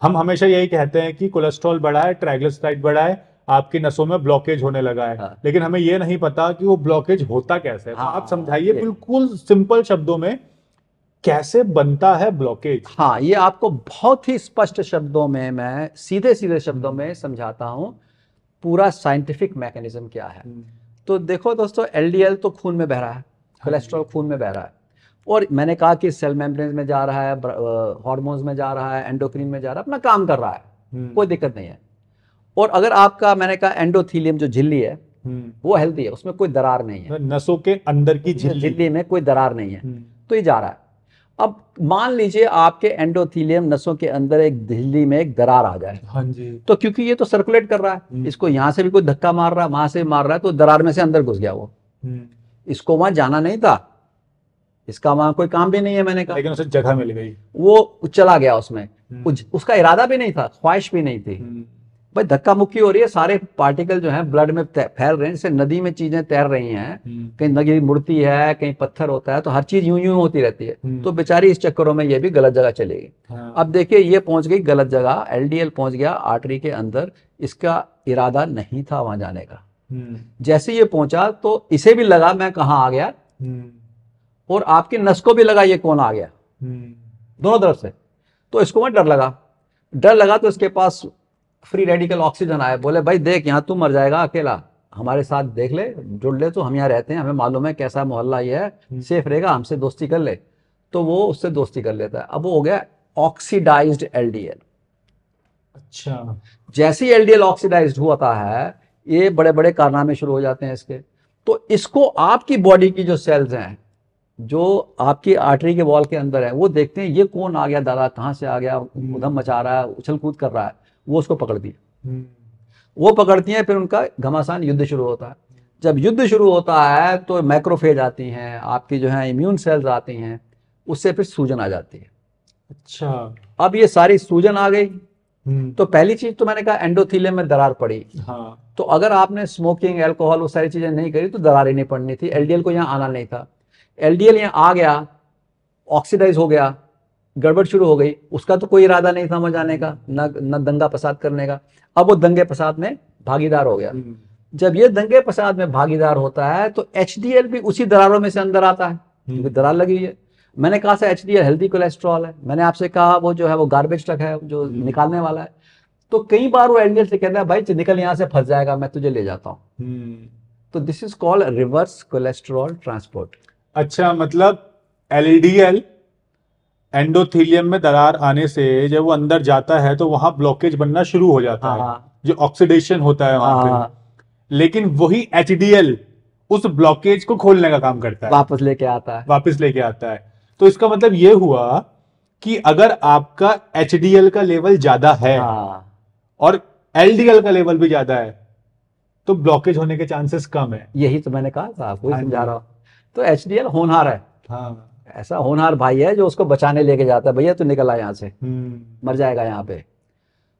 हम हमेशा यही कहते हैं कि कोलेस्ट्रॉल बढ़ा है, ट्राइग्लिसराइड बढ़ा है, आपकी नसों में ब्लॉकेज होने लगा है। हाँ। लेकिन हमें ये नहीं पता कि वो ब्लॉकेज होता कैसे है। तो हाँ, आप समझाइए ये बिल्कुल सिंपल शब्दों में, कैसे बनता है ब्लॉकेज। हाँ, ये आपको बहुत ही स्पष्ट शब्दों में, मैं सीधे सीधे शब्दों में समझाता हूँ पूरा साइंटिफिक मैकेनिज्म क्या है। तो देखो दोस्तों, एलडीएल तो खून में बह रहा है, कोलेस्ट्रॉल खून में बह रहा है, और मैंने कहा कि सेल मेम्ब्रेन में जा रहा है, हार्मोन्स में जा रहा है, एंडोक्रिन में जा रहा है, अपना काम कर रहा है, कोई दिक्कत नहीं है। और अगर आपका, मैंने कहा एंडोथीलियम जो झिल्ली है वो हेल्दी है, उसमें कोई दरार नहीं है, नसों के अंदर की झिल्ली झिल्ली में कोई दरार नहीं है, तो ये जा रहा है। अब मान लीजिए आपके एंडोथीलियम नसों के अंदर एक झिल्ली में एक दरार आ जाए, हाँ जी, तो क्योंकि ये तो सर्कुलेट कर रहा है, इसको यहां से भी कोई धक्का मार रहा है, वहां से मार रहा है, तो दरार में से अंदर घुस गया वो, इसको वहां जाना नहीं था, इसका वहां कोई काम भी नहीं है, मैंने कहा, लेकिन उसे जगह मिल गई, वो चला गया उसमें, उसका इरादा भी नहीं था, ख्वाहिश भी नहीं थी। भाई धक्का मुक्की हो रही है, सारे पार्टिकल जो हैं ब्लड में फैल रहे हैं, जैसे नदी में चीजें तैर रही हैं, कहीं नदी मुड़ती है, कहीं पत्थर होता है, तो हर चीज यूं यूं होती रहती है, तो बेचारी इस चक्करों में ये भी गलत जगह चलेगी। हाँ। अब देखिए, ये पहुंच गई गलत जगह, एलडीएल पहुंच गया आर्टरी के अंदर, इसका इरादा नहीं था वहां जाने का। जैसे ये पहुंचा तो इसे भी लगा मैं कहाँ आ गया, और आपकी नस को भी लगा ये कौन आ गया, दोनों तरफ से। तो इसको वहां डर लगा, तो इसके पास फ्री रेडिकल ऑक्सीजन आया, बोले भाई देख, यहाँ तू मर जाएगा अकेला, हमारे साथ देख ले, जुड़ ले, तो हम यहाँ रहते हैं, हमें मालूम है कैसा मोहल्ला ये है, सेफ रहेगा, हमसे दोस्ती कर ले। तो वो उससे दोस्ती कर लेता है। अब वो हो गया ऑक्सीडाइज्ड एलडीएल। अच्छा, जैसे ही एलडीएल ऑक्सीडाइज्ड होता है, ये बड़े बड़े कारनामे शुरू हो जाते हैं इसके। तो इसको आपकी बॉडी की जो सेल्स हैं, जो आपकी आर्टरी के वॉल के अंदर है, वो देखते हैं ये कौन आ गया दादा, कहाँ से आ गया, उधम मचा रहा है, उछल कूद कर रहा है, वो उसको पकड़ती है। वो पकड़ती हैं, फिर उनका घमासान युद्ध शुरू होता है। जब युद्ध शुरू होता है तो मैक्रोफेज आती हैं, आपकी जो है इम्यून सेल्स आती हैं, उससे फिर सूजन आ जाती है। अच्छा, अब ये सारी सूजन आ गई, तो पहली चीज तो मैंने कहा एंडोथीलियम में दरार पड़ी। हाँ, तो अगर आपने स्मोकिंग, अल्कोहल, वो सारी चीजें नहीं करी तो दरार ही नहीं पड़नी थी, एलडीएल को यहाँ आना नहीं था। एलडीएल यहाँ आ गया, ऑक्सीडाइज हो गया, गड़बड़ शुरू हो गई, उसका तो कोई इरादा नहीं था वहां जाने का, न दंगा फसाद करने का। अब वो दंगे फसाद में भागीदार हो गया। जब ये दंगे फसाद में भागीदार होता है तो एचडीएल भी उसी दरारों में से अंदर आता है, क्योंकि दरार लगी है। मैंने कहा था एचडीएल हेल्दी कोलेस्ट्रॉल है, मैंने आपसे कहा वो जो है वो गार्बेज ट्रक है जो निकालने वाला है। तो कई बार वो एलडीएल से कहता है भाई निकल यहाँ से, फंस जाएगा, मैं तुझे ले जाता हूँ। तो this is called reverse cholesterol transport. अच्छा, मतलब एलडीएल एंडोथीलियम में दरार आने से जब वो अंदर जाता है तो वहां ब्लॉकेज बनना शुरू हो जाता है, जो ऑक्सीडेशन होता है वहां पे। लेकिन वही एचडीएल उस ब्लॉकेज को खोलने का काम करता है, वापस लेके आता है। तो इसका मतलब ये हुआ कि अगर आपका एचडीएल का लेवल ज्यादा है और एलडीएल का लेवल भी ज्यादा है तो ब्लॉकेज होने के चांसेस कम है। यही तो मैंने कहा था, आपको समझा रहा हूं। तो एचडीएल होनहार है, ऐसा होनहार भाई है जो उसको बचाने लेके जाता है, भैया तू निकल आ यहाँ से, मर जाएगा यहाँ पे।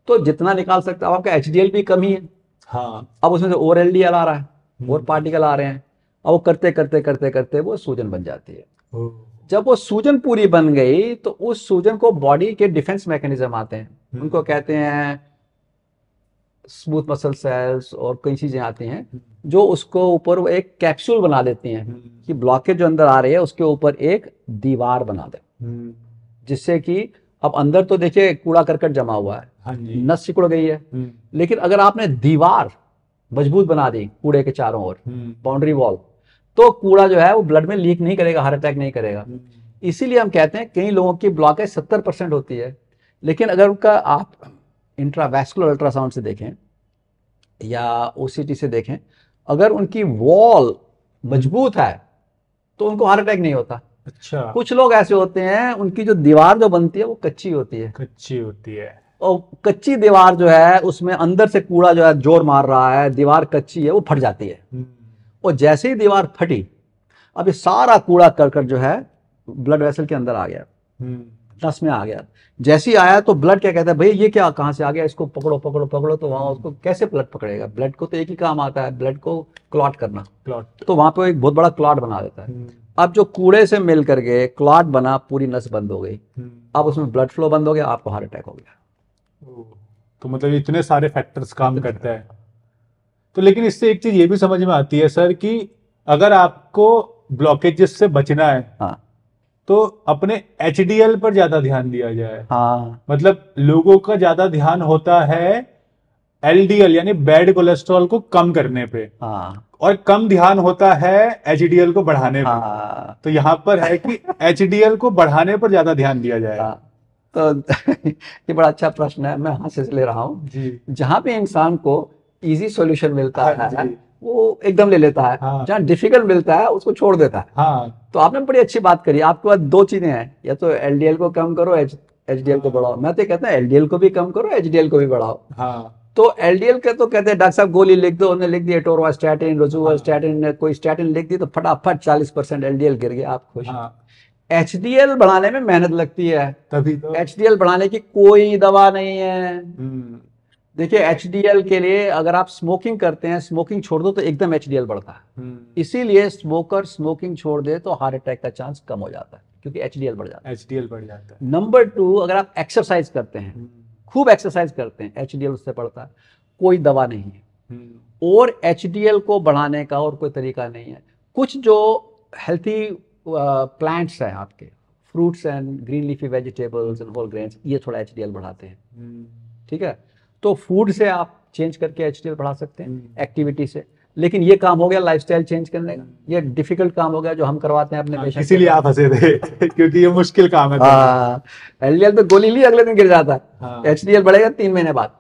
तो जितना निकाल सकता है, आपका एचडीएल भी कम ही है। अब उसमें से और एलडीएल आ रहा है, और पार्टिकल आ रहे हैं, अब वो करते करते करते करते वो सूजन बन जाती है। जब वो सूजन पूरी बन गई तो उस सूजन को बॉडी के डिफेंस मैकेनिज्म आते हैं, उनको कहते हैं स्मूथ मसल सेल्स, और कई चीजें आती हैं जो उसको ऊपर एक कैप्सूल बना देती हैं कि ब्लॉकेज जो अंदर आ रही है उसके ऊपर एक दीवार बना दे, जिससे कि अब अंदर तो देखिए कूड़ा करकट जमा हुआ है, नस सिकुड़ गई है, लेकिन अगर आपने दीवार मजबूत बना दी कूड़े के चारों ओर, बाउंड्री वॉल, तो कूड़ा जो है वो ब्लड में लीक नहीं करेगा, हार्ट अटैक नहीं करेगा। इसीलिए हम कहते हैं कई लोगों की ब्लॉकेज 70% होती है, लेकिन अगर उनका आप इंट्रावैस्कुलर अल्ट्रासाउंड से देखें या ओसीटी से देखें, अगर उनकी वॉल मजबूत है तो उनको हार्ट अटैक नहीं होता। अच्छा, कुछ लोग ऐसे होते हैं उनकी जो दीवार जो बनती है वो कच्ची होती है, और कच्ची दीवार जो है उसमें अंदर से कूड़ा जो है जोर मार रहा है, दीवार कच्ची है, वो फट जाती है। और जैसे ही दीवार फटी, अब ये सारा कूड़ा करकट जो है ब्लड वेसल के अंदर आ गया, नस में आ गया। जैसे ही आया तो ब्लड क्या कहता है, भाई ये क्या कहां से आ गया, इसको पकड़ो पकड़ो पकड़ो। तो वहां उसको कैसे ब्लड पकड़ेगा, ब्लड को तो एक ही काम आता है, ब्लड को क्लॉट करना, तो वहां पे एक बहुत बड़ा क्लॉट बना देता है। अब जो कूड़े से मिल करके क्लॉट बना, पूरी नस बंद हो गई, अब उसमें ब्लड फ्लो बंद हो गया, आपको हार्ट अटैक हो गया। तो मतलब इतने सारे फैक्टर्स काम करते हैं। तो लेकिन इससे एक चीज ये भी समझ में आती है सर कि अगर आपको ब्लॉकेजेस से बचना है, हाँ, तो अपने एचडीएल पर ज्यादा ध्यान दिया जाए। हाँ, मतलब लोगों का ज्यादा ध्यान होता है एलडीएल यानी बैड कोलेस्ट्रॉल को कम करने पे, हाँ, और कम ध्यान होता है एचडीएल को बढ़ाने पे। हाँ, तो यहाँ पर है कि एचडीएल को बढ़ाने पर ज्यादा ध्यान दिया जाए। हाँ। तो ये बड़ा अच्छा प्रश्न है, मैं हाथ से ले रहा हूँ जी। जहाँ पे इंसान को इजी सॉल्यूशन मिलता हाँ है जी। वो एकदम ले लेता है, हाँ। जहाँ डिफिकल्ट मिलता है उसको छोड़ देता है। हाँ। तो आपने बड़ी अच्छी बात करी। आपके पास दो चीजें हैं, या तो एलडीएल को कम करो, एचडीएल को बढ़ाओ। मैं तो कहता हूँ एलडीएल को भी कम करो, एचडीएल को भी बढ़ाओ। हाँ। तो एलडीएल के तो कहते हैं डॉक्टर साहब गोली लिख दो, उन्होंने लिख दी एटोरवास्टैटिन, रोजुवास्टैटिन, कोई स्टैटिन लिख दी तो फटाफट 40% एलडीएल गिर गया, आप खुश। एचडीएल बढ़ाने में मेहनत लगती है, तभी तो एचडीएल बढ़ाने की कोई दवा नहीं है। देखिए एचडीएल के लिए अगर आप स्मोकिंग करते हैं, स्मोकिंग छोड़ दो तो एकदम एचडीएल बढ़ता है। इसीलिए स्मोकर स्मोकिंग छोड़ दे तो हार्ट अटैक का चांस कम हो जाता है, क्योंकि एचडीएल बढ़ जाता है। एचडीएल बढ़ जाता है। नंबर 2, अगर आप एक्सरसाइज करते हैं, खूब एक्सरसाइज करते हैं, एचडीएल उससे बढ़ता है। कोई दवा नहीं है और एचडीएल को बढ़ाने का और कोई तरीका नहीं है। कुछ जो हेल्थी प्लांट्स हैं आपके, fruits and green leafy vegetables and whole grains, ये थोड़ा एचडीएल बढ़ाते हैं। ठीक है, तो फूड से आप चेंज करके एचडीएल बढ़ा सकते हैं, एक्टिविटी से। लेकिन ये काम हो गया लाइफस्टाइल चेंज करने का, ये डिफिकल्ट काम हो गया जो हम करवाते हैं अपने पेशेंट। इसीलिए आप हंसे थे क्योंकि ये मुश्किल काम है। एलडीएल पे गोली ली, अगले दिन गिर जाता है। एचडीएल बढ़ेगा 3 महीने बाद।